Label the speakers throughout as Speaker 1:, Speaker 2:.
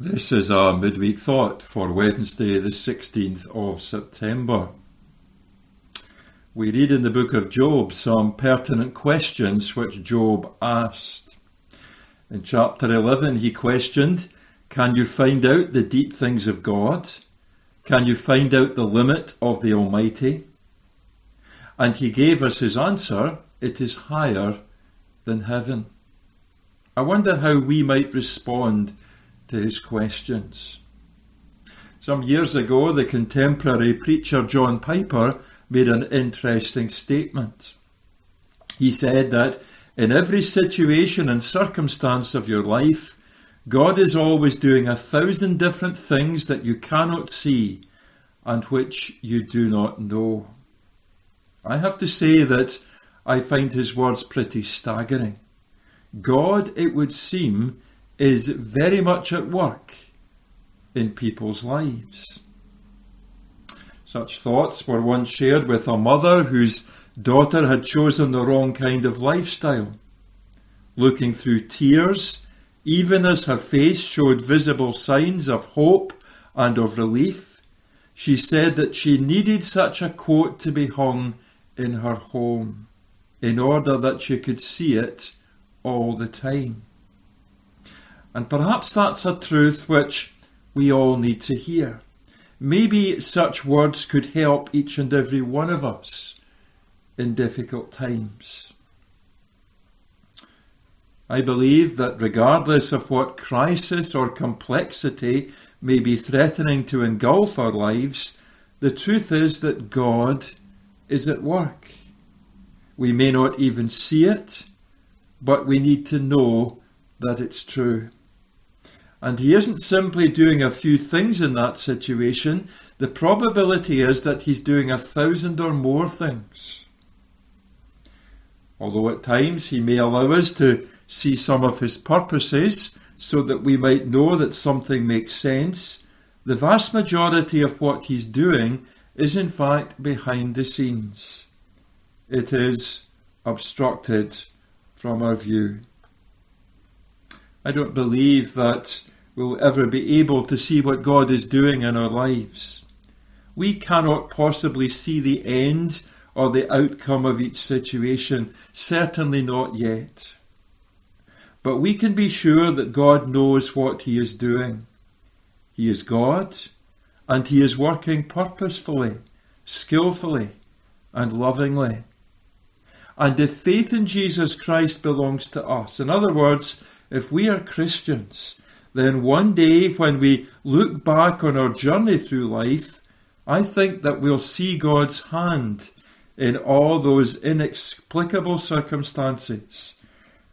Speaker 1: This is our midweek thought for Wednesday, the 16th of September. We read in the book of Job some pertinent questions which Job asked. In chapter 11, he questioned, can you find out the deep things of God? Can you find out the limit of the Almighty? And he gave us his answer, it is higher than heaven. I wonder how we might respond to his questions. Some years ago, the contemporary preacher John Piper made an interesting statement. He said that in every situation and circumstance of your life, God is always doing 1,000 different things that you cannot see and which you do not know. I have to say that I find his words pretty staggering. God, it would seem, is very much at work in people's lives. Such thoughts were once shared with a mother whose daughter had chosen the wrong kind of lifestyle. Looking through tears, even as her face showed visible signs of hope and of relief, she said that she needed such a coat to be hung in her home in order that she could see it all the time. And perhaps that's a truth which we all need to hear. Maybe such words could help each and every one of us in difficult times. I believe that regardless of what crisis or complexity may be threatening to engulf our lives, the truth is that God is at work. We may not even see it, but we need to know that it's true. And he isn't simply doing a few things in that situation. The probability is that he's doing 1,000 or more things. Although at times he may allow us to see some of his purposes so that we might know that something makes sense, the vast majority of what he's doing is in fact behind the scenes. It is obstructed from our view. I don't believe that we'll ever be able to see what God is doing in our lives. We cannot possibly see the end or the outcome of each situation, certainly not yet. But we can be sure that God knows what he is doing. He is God, and he is working purposefully, skillfully, and lovingly. And if faith in Jesus Christ belongs to us, in other words, if we are Christians, then one day when we look back on our journey through life, I think that we'll see God's hand in all those inexplicable circumstances,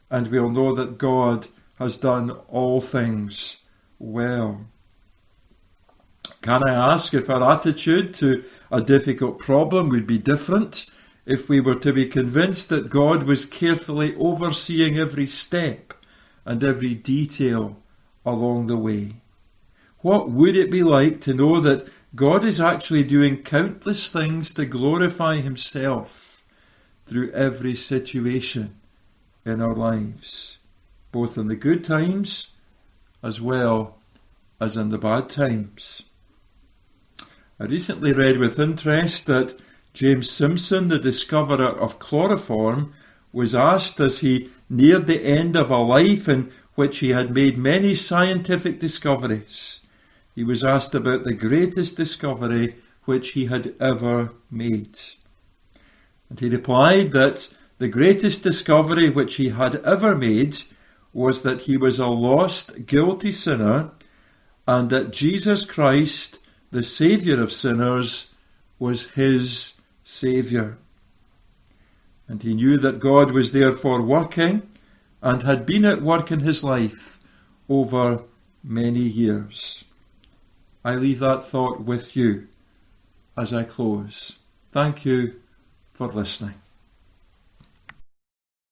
Speaker 1: and we'll know that God has done all things well. Can I ask if our attitude to a difficult problem would be different if we were to be convinced that God was carefully overseeing every step and every detail along the way? What would it be like to know that God is actually doing countless things to glorify himself through every situation in our lives, both in the good times as well as in the bad times? I recently read with interest that James Simpson, the discoverer of chloroform, was asked as he neared the end of a life in which he had made many scientific discoveries. He was asked about the greatest discovery which he had ever made. And he replied that the greatest discovery which he had ever made was that he was a lost, guilty sinner, and that Jesus Christ, the Saviour of sinners, was his Saviour. And he knew that God was therefore working and had been at work in his life over many years. I leave that thought with you as I close. Thank you for listening.